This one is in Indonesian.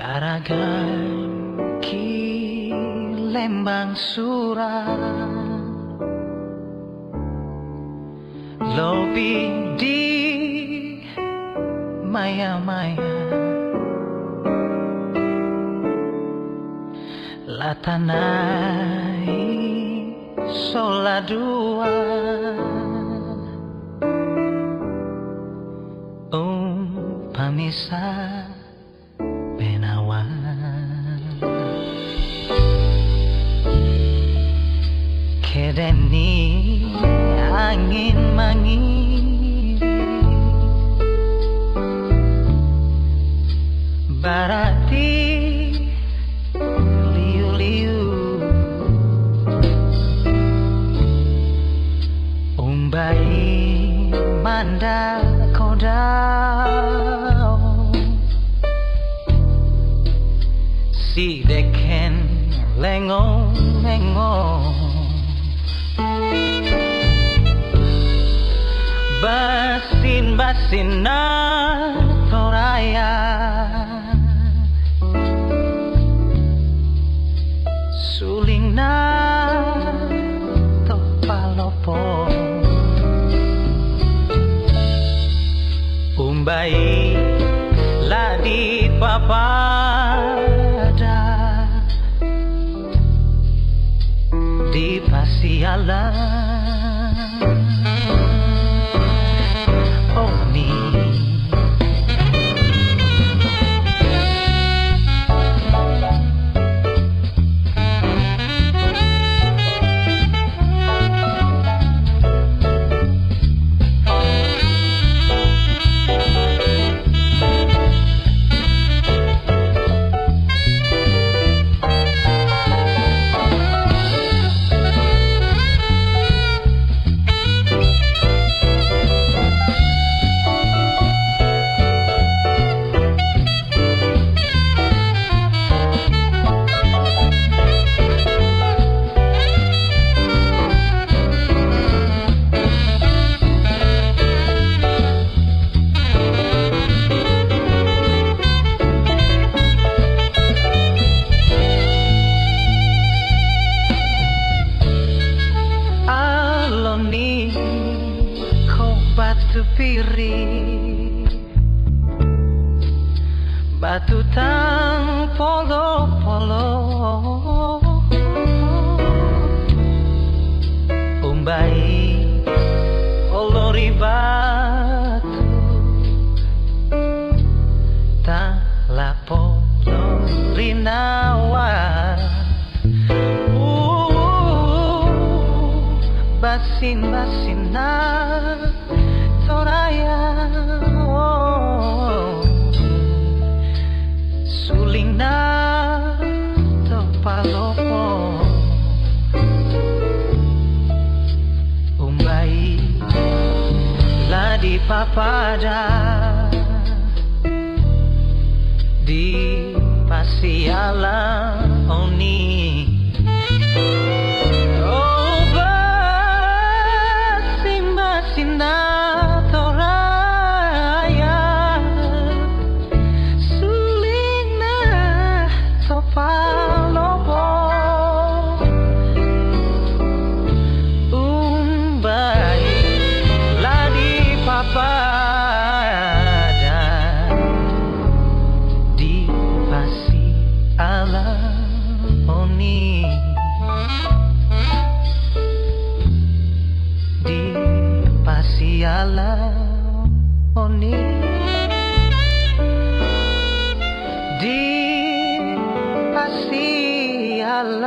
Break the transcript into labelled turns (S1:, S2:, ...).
S1: Garagan ki lembang surat lobi di maya-maya latanai sola dua pamisa benawan kedeni angin mangiri barati liu-liu umbai manda kodau si deken lengong-lengong basin na toraya suling na topalopo umbai ladi papada di pasialan batu piring batu tang polo-polo umbai olori batu ta lapolo rinawa basin-basina toraya suling na topalopo umbai ladi papada di pasiala oni Pasiala oni di pasiala